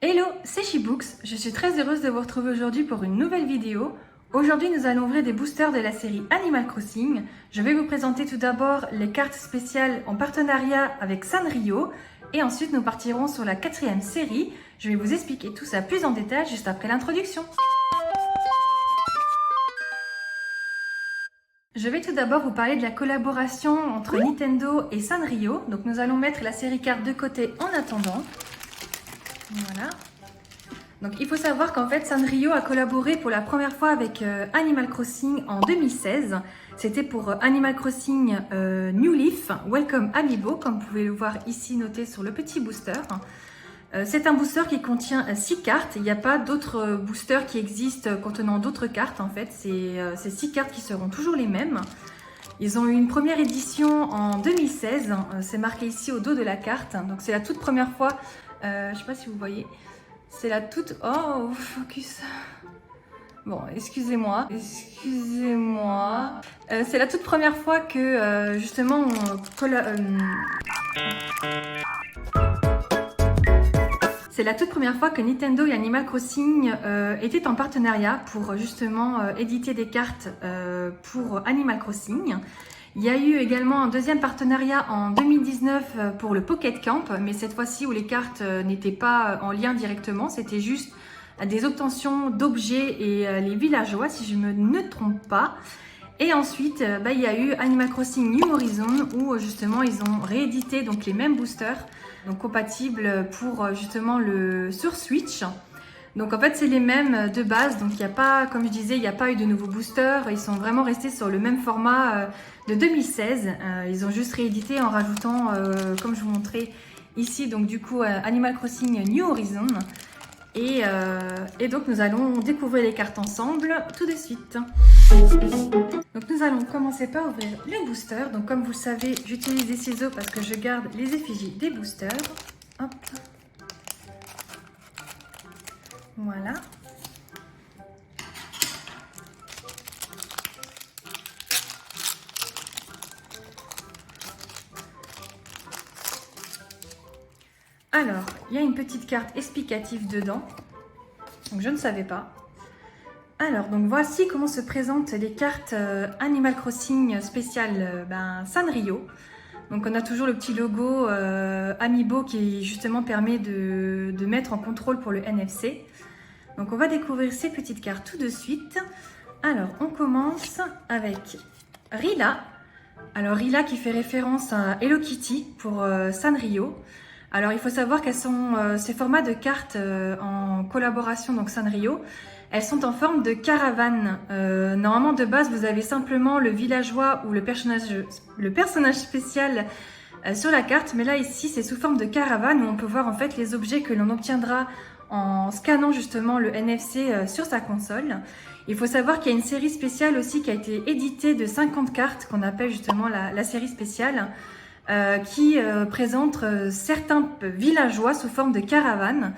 Hello, c'est Shibooks. Je suis très heureuse de vous retrouver aujourd'hui pour une nouvelle vidéo. Aujourd'hui, nous allons ouvrir des boosters de la série Animal Crossing. Je vais vous présenter tout d'abord les cartes spéciales en partenariat avec Sanrio. Et ensuite, nous partirons sur la 4e série. Je vais vous expliquer tout ça plus en détail juste après l'introduction. Je vais tout d'abord vous parler de la collaboration entre Nintendo et Sanrio. Donc nous allons mettre la série carte de côté en attendant. Voilà. Donc il faut savoir qu'en fait Sanrio a collaboré pour la première fois avec Animal Crossing en 2016. C'était pour Animal Crossing New Leaf Welcome Amiibo, comme vous pouvez le voir ici noté sur le petit booster. C'est un booster qui contient 6 cartes. Il n'y a pas d'autres boosters qui existent contenant d'autres cartes en fait. C'est 6 cartes qui seront toujours les mêmes. Ils ont eu une première édition en 2016. C'est marqué ici au dos de la carte. Donc c'est la toute première fois. Je ne sais pas si vous voyez. C'est la toute... Oh, focus. Bon, excusez-moi. C'est la toute première fois que, justement, c'est la toute première fois que Nintendo et Animal Crossing étaient en partenariat pour, justement, éditer des cartes pour Animal Crossing. Il y a eu également un deuxième partenariat en 2019 pour le Pocket Camp, mais cette fois-ci où les cartes n'étaient pas en lien directement, c'était juste des obtentions d'objets et les villageois, si je ne trompe pas. Et ensuite, il y a eu Animal Crossing New Horizon où justement ils ont réédité donc les mêmes boosters, donc compatibles pour justement sur Switch. Donc en fait c'est les mêmes de base, donc il n'y a pas, comme je disais, il n'y a pas eu de nouveaux boosters, ils sont vraiment restés sur le même format de 2016. Ils ont juste réédité en rajoutant, comme je vous montrais ici, donc du coup Animal Crossing New Horizon. Et donc nous allons découvrir les cartes ensemble tout de suite. Donc nous allons commencer par ouvrir le booster. Donc comme vous le savez, j'utilise des ciseaux parce que je garde les effigies des boosters. Hop. Voilà. Alors, il y a une petite carte explicative dedans. Donc je ne savais pas. Alors, donc voici comment se présentent les cartes Animal Crossing spécial Sanrio. Donc on a toujours le petit logo Amiibo qui justement permet de mettre en contrôle pour le NFC. Donc on va découvrir ces petites cartes tout de suite. Alors on commence avec Rila. Alors Rila qui fait référence à Hello Kitty pour Sanrio. Alors il faut savoir qu'elles sont ces formats de cartes en collaboration donc Sanrio. Elles sont en forme de caravane. Normalement de base vous avez simplement le villageois ou le personnage spécial sur la carte, mais là ici c'est sous forme de caravane où on peut voir en fait les objets que l'on obtiendra en scannant justement le NFC sur sa console. Il faut savoir qu'il y a une série spéciale aussi qui a été éditée de 50 cartes qu'on appelle justement la série spéciale qui présente certains villageois sous forme de caravane.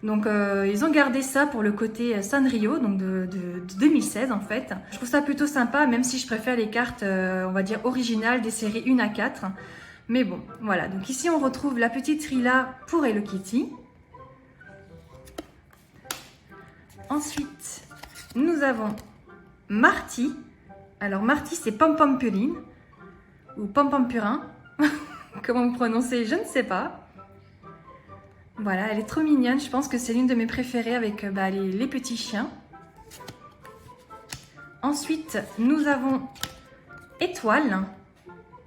Donc ils ont gardé ça pour le côté Sanrio, donc de 2016 en fait. Je trouve ça plutôt sympa, même si je préfère les cartes, on va dire originales des séries 1 à 4. Mais bon, voilà. Donc ici on retrouve la petite Rila pour Hello Kitty. Ensuite, nous avons Marty. Alors Marty c'est Pom Pom Purin ou Pom Pom Purin. Comment vous prononcez, je ne sais pas. Voilà, elle est trop mignonne. Je pense que c'est l'une de mes préférées avec les petits chiens. Ensuite, nous avons Étoile.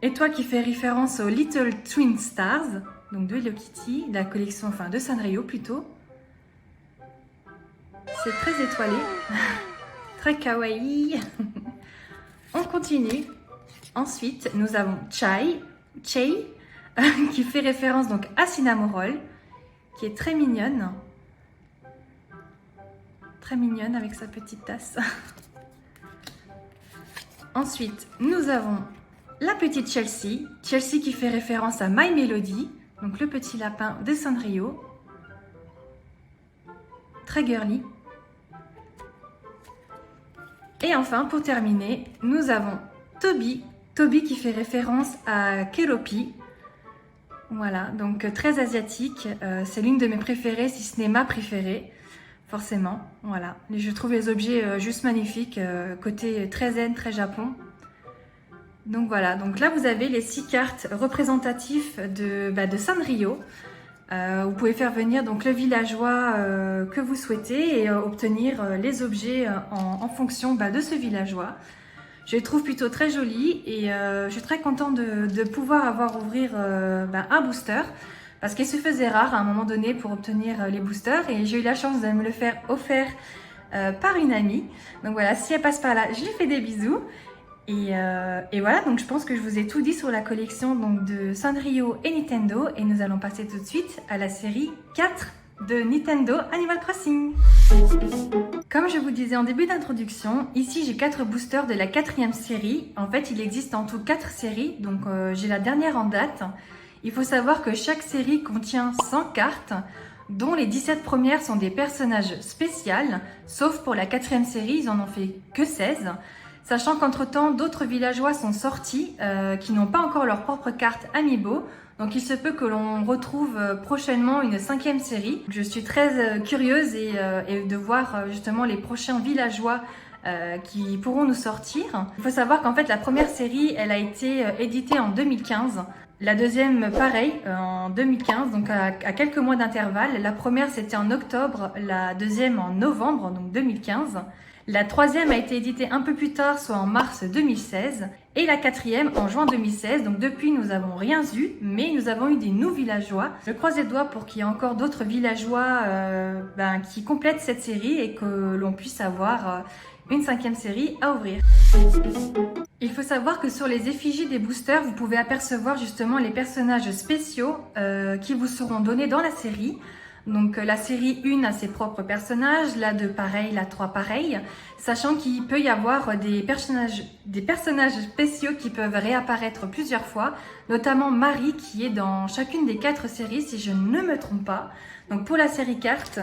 Étoile qui fait référence aux Little Twin Stars, donc de Hello Kitty, de la collection, enfin de Sanrio plutôt. C'est très étoilé, très kawaii. On continue. Ensuite, nous avons Chai, qui fait référence donc à Cinnamoroll, qui est très mignonne. Très mignonne avec sa petite tasse. Ensuite, nous avons la petite Chelsea. Chelsea qui fait référence à My Melody, donc le petit lapin de Sanrio. Très girly. Et enfin, pour terminer, nous avons Toby. Toby qui fait référence à Kelopi. Voilà, donc très asiatique. C'est l'une de mes préférées, si ce n'est ma préférée. Forcément, voilà. Et je trouve les objets juste magnifiques, côté très zen, très Japon. Donc voilà, donc là vous avez les 6 cartes représentatives de Sanrio. Vous pouvez faire venir donc le villageois que vous souhaitez et obtenir les objets en fonction de ce villageois. Je les trouve plutôt très jolis et je suis très contente de pouvoir ouvrir un booster parce qu'il se faisait rare à un moment donné pour obtenir les boosters et j'ai eu la chance de me le faire offert par une amie. Donc voilà, si elle passe par là, je lui fais des bisous. Et voilà, donc je pense que je vous ai tout dit sur la collection donc, de Sanrio et Nintendo et nous allons passer tout de suite à la série 4 de Nintendo Animal Crossing. Comme je vous disais en début d'introduction, ici j'ai 4 boosters de la 4e série. En fait, il existe en tout 4 séries, donc j'ai la dernière en date. Il faut savoir que chaque série contient 100 cartes, dont les 17 premières sont des personnages spéciaux, sauf pour la 4e série, ils en ont fait que 16. Sachant qu'entre-temps, d'autres villageois sont sortis qui n'ont pas encore leur propre carte Amiibo. Donc il se peut que l'on retrouve prochainement une 5e série. Je suis très curieuse et de voir justement les prochains villageois qui pourront nous sortir. Il faut savoir qu'en fait la première série, elle a été éditée en 2015. La deuxième, pareil, en 2015, donc à quelques mois d'intervalle. La première, c'était en octobre, la deuxième en novembre, donc 2015. La troisième a été éditée un peu plus tard, soit en mars 2016. Et la quatrième en juin 2016. Donc depuis, nous n'avons rien eu, mais nous avons eu des nouveaux villageois. Je croise les doigts pour qu'il y ait encore d'autres villageois qui complètent cette série et que l'on puisse avoir une 5e série à ouvrir. Il faut savoir que sur les effigies des boosters, vous pouvez apercevoir justement les personnages spéciaux qui vous seront donnés dans la série. Donc la série 1 a ses propres personnages, la 2 pareil, la 3 pareil, sachant qu'il peut y avoir des personnages spéciaux qui peuvent réapparaître plusieurs fois, notamment Marie qui est dans chacune des 4 séries si je ne me trompe pas. Donc pour la série 4,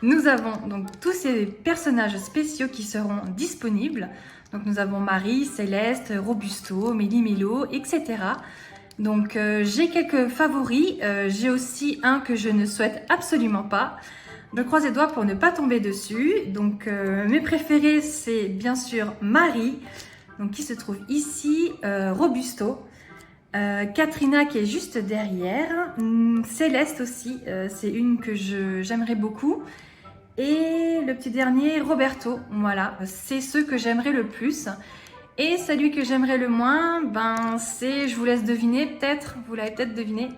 nous avons donc tous ces personnages spéciaux qui seront disponibles. Donc nous avons Marie, Céleste, Robusto, Méli-Mélo, etc. Donc j'ai quelques favoris, j'ai aussi un que je ne souhaite absolument pas. Je croise les doigts pour ne pas tomber dessus. Donc mes préférés c'est bien sûr Marie, donc qui se trouve ici, Robusto, Katrina qui est juste derrière, Céleste aussi, c'est une que j'aimerais beaucoup. Et le petit dernier, Roberto, voilà, c'est ceux que j'aimerais le plus. Et celui que j'aimerais le moins, c'est, je vous laisse deviner, peut-être, vous l'avez peut-être deviné,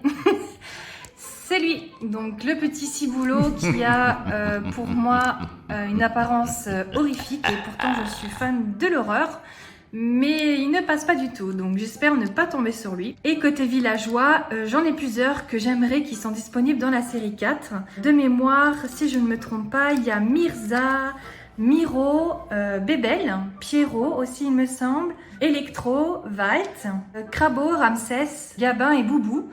c'est lui. Donc le petit ciboulot qui a pour moi une apparence horrifique et pourtant je suis fan de l'horreur. Mais il ne passe pas du tout, donc j'espère ne pas tomber sur lui. Et côté villageois, j'en ai plusieurs que j'aimerais qui sont disponibles dans la série 4. De mémoire, si je ne me trompe pas, il y a Mirza, Miro, Bébel, Pierrot aussi il me semble, Electro, Valt, Crabo, Ramsès, Gabin et Boubou.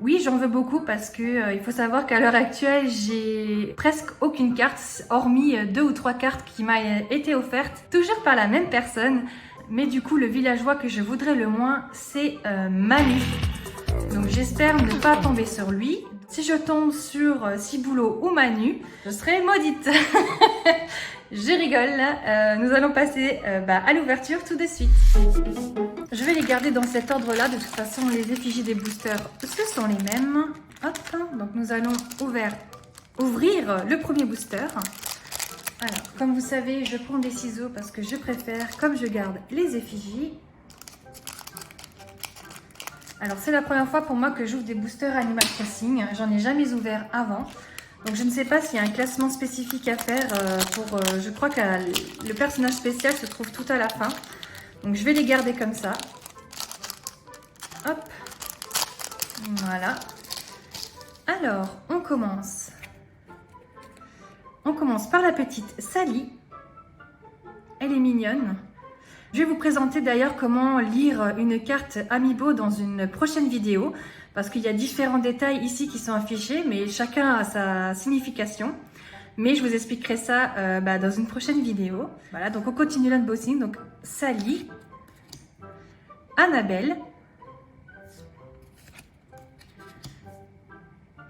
Oui, j'en veux beaucoup parce que il faut savoir qu'à l'heure actuelle, j'ai presque aucune carte, hormis 2 ou 3 cartes qui m'ont été offertes, toujours par la même personne. Mais du coup, le villageois que je voudrais le moins, c'est Manu. Donc j'espère ne pas tomber sur lui. Si je tombe sur Ciboulot ou Manu, je serai maudite. Je rigole. Nous allons passer à l'ouverture tout de suite. Je vais les garder dans cet ordre-là. De toute façon, les effigies des boosters, ce sont les mêmes. Hop, donc nous allons ouvrir le premier booster. Alors, comme vous savez, je prends des ciseaux parce que je préfère, comme je garde les effigies. Alors, c'est la première fois pour moi que j'ouvre des boosters Animal Crossing. J'en ai jamais ouvert avant. Donc, je ne sais pas s'il y a un classement spécifique à faire je crois que le personnage spécial se trouve tout à la fin. Donc, je vais les garder comme ça. Hop. Voilà. Alors, on commence. On commence par la petite Sally. Elle est mignonne. Je vais vous présenter d'ailleurs comment lire une carte Amiibo dans une prochaine vidéo parce qu'il y a différents détails ici qui sont affichés mais chacun a sa signification. Mais je vous expliquerai ça dans une prochaine vidéo. Voilà, donc on continue l'unboxing. Donc Sally, Annabelle,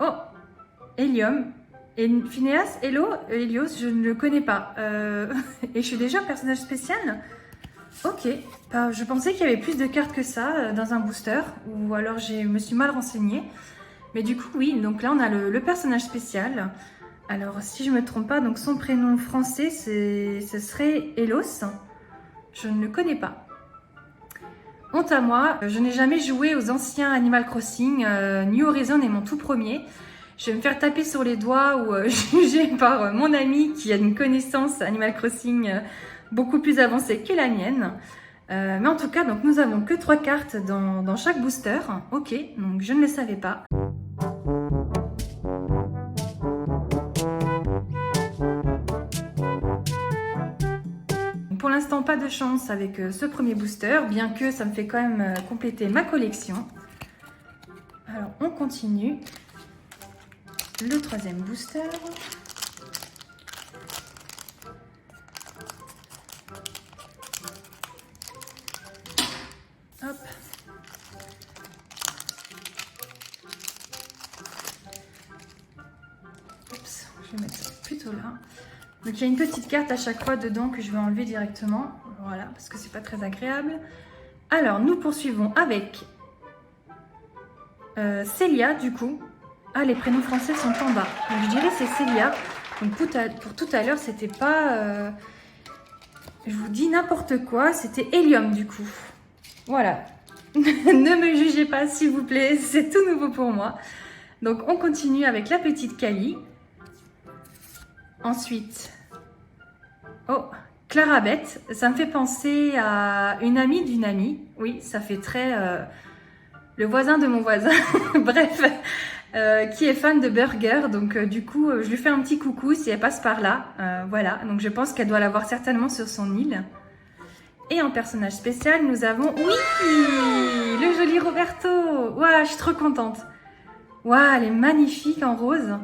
Oh, Helium. Et Phineas, Hello, Helios, je ne le connais pas. Et je suis déjà un personnage spécial? Ok, je pensais qu'il y avait plus de cartes que ça dans un booster, ou alors je me suis mal renseignée. Mais du coup, oui, donc là on a le personnage spécial. Alors, si je ne me trompe pas, donc son prénom français, ce serait Hélos. Je ne le connais pas. Honte à moi, je n'ai jamais joué aux anciens Animal Crossing. New Horizon est mon tout premier. Je vais me faire taper sur les doigts ou juger par mon ami qui a une connaissance Animal Crossing beaucoup plus avancée que la mienne. Mais en tout cas, donc, nous avons que 3 cartes dans chaque booster. Ok, donc je ne le savais pas. Pour l'instant, pas de chance avec ce premier booster, bien que ça me fait quand même compléter ma collection. Alors, on continue. Le 3e booster. Hop. Oups, je vais mettre ça plutôt là. Donc il y a une petite carte à chaque fois dedans que je vais enlever directement. Voilà, parce que c'est pas très agréable. Alors, nous poursuivons avec Célia, du coup. Ah, les prénoms français sont en bas. Donc je dirais c'est Célia. Donc pour tout à l'heure, c'était pas... je vous dis n'importe quoi, c'était Helium, du coup. Voilà. Ne me jugez pas, s'il vous plaît, c'est tout nouveau pour moi. Donc on continue avec la petite Kali. Ensuite, oh, Clarabeth, ça me fait penser à une amie d'une amie. Oui, ça fait très le voisin de mon voisin. Bref, qui est fan de burger. Donc du coup, je lui fais un petit coucou si elle passe par là. Voilà, donc je pense qu'elle doit l'avoir certainement sur son île. Et en personnage spécial, nous avons, oui, le joli Roberto. Waouh, je suis trop contente. Waouh, elle est magnifique en rose.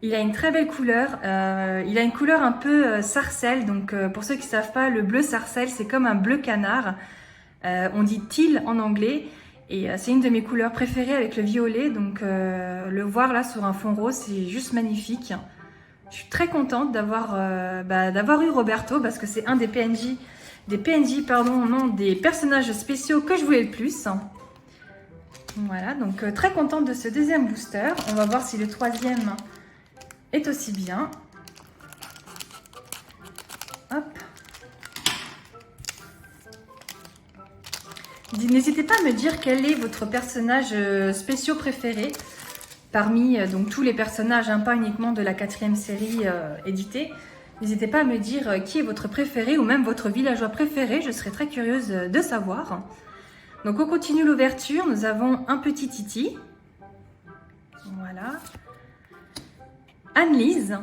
Il a une très belle couleur, il a une couleur un peu sarcelle, donc pour ceux qui ne savent pas, le bleu sarcelle c'est comme un bleu canard, on dit teal en anglais, et c'est une de mes couleurs préférées avec le violet, donc le voir là sur un fond rose c'est juste magnifique. Je suis très contente d'avoir eu Roberto parce que c'est un des des personnages spéciaux que je voulais le plus. Voilà, donc très contente de ce deuxième booster, on va voir si le troisième est aussi bien. Hop. N'hésitez pas à me dire quel est votre personnage spécial préféré parmi donc tous les personnages, hein, pas uniquement de la 4e série éditée. N'hésitez pas à me dire qui est votre préféré ou même votre villageois préféré, je serais très curieuse de savoir. Donc on continue l'ouverture, nous avons un petit Titi. Voilà. Anne-Lise.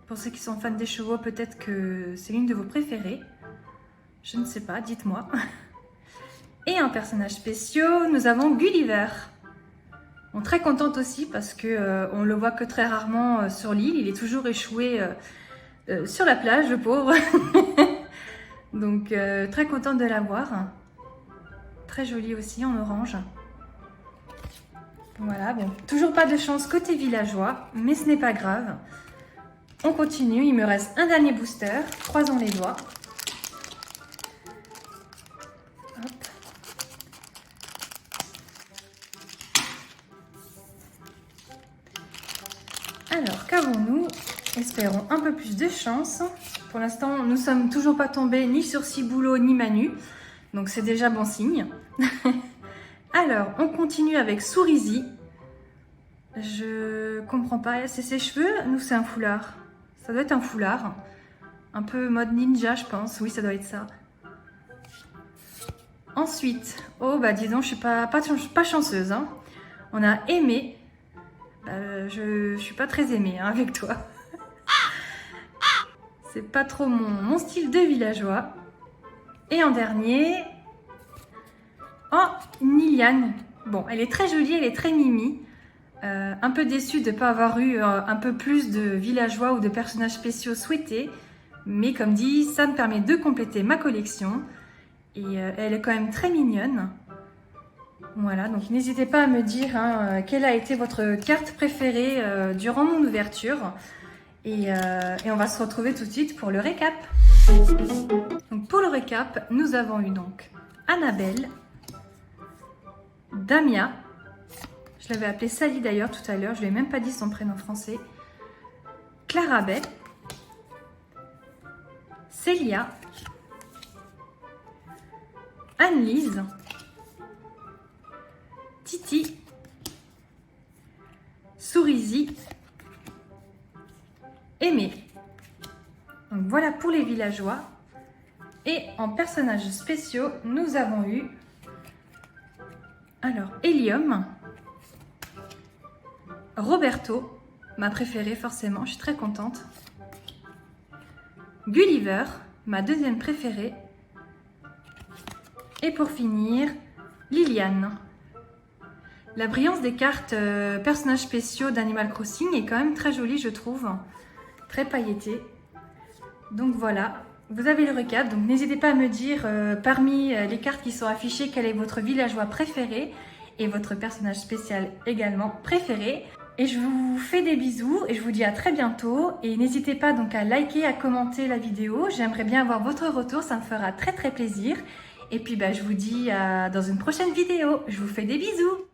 Pour ceux qui sont fans des chevaux, peut-être que c'est l'une de vos préférées. Je ne sais pas, dites-moi. Et un personnage spécial, nous avons Gulliver. Bon, très contente aussi parce que on le voit que très rarement sur l'île. Il est toujours échoué sur la plage, le pauvre. Donc très contente de l'avoir. Très joli aussi en orange. Voilà, bon, toujours pas de chance côté villageois, mais ce n'est pas grave. On continue, il me reste un dernier booster, croisons les doigts. Hop. Alors, qu'avons-nous? Espérons un peu plus de chance. Pour l'instant, nous ne sommes toujours pas tombés ni sur Ciboulot ni Manu, donc c'est déjà bon signe. Alors, on continue avec Cerise. Je comprends pas, c'est ses cheveux? Nous, c'est un foulard. Ça doit être un foulard. Un peu mode ninja, je pense. Oui, ça doit être ça. Ensuite, oh bah dis donc, je suis pas chanceuse. Hein. On a Aimé. Je suis pas très aimée hein, avec toi. C'est pas trop mon style de villageois. Et en dernier, oh, Niliane. Bon, elle est très jolie, elle est très mimi. Un peu déçue de ne pas avoir eu un peu plus de villageois ou de personnages spéciaux souhaités. Mais comme dit, ça me permet de compléter ma collection. Et elle est quand même très mignonne. Voilà, donc n'hésitez pas à me dire quelle a été votre carte préférée durant mon ouverture. Et on va se retrouver tout de suite pour le récap. Donc pour le récap, nous avons eu donc Annabelle, Damia, je l'avais appelée Sally d'ailleurs tout à l'heure, je ne lui ai même pas dit son prénom français, Clarabelle, Célia, Anne-Lise, Titi, Cerisy, Aimé. Donc voilà pour les villageois. Et en personnages spéciaux, nous avons eu alors Hélium, Roberto, ma préférée forcément, je suis très contente, Gulliver, ma deuxième préférée, et pour finir, Liliane. La brillance des cartes personnages spéciaux d'Animal Crossing est quand même très jolie, je trouve, très pailletée. Donc voilà, vous avez le récap, donc n'hésitez pas à me dire parmi les cartes qui sont affichées quel est votre villageois préféré et votre personnage spécial également préféré. Et je vous fais des bisous et je vous dis à très bientôt. Et n'hésitez pas donc à liker, à commenter la vidéo. J'aimerais bien avoir votre retour, ça me fera très très plaisir. Et puis je vous dis dans une prochaine vidéo. Je vous fais des bisous.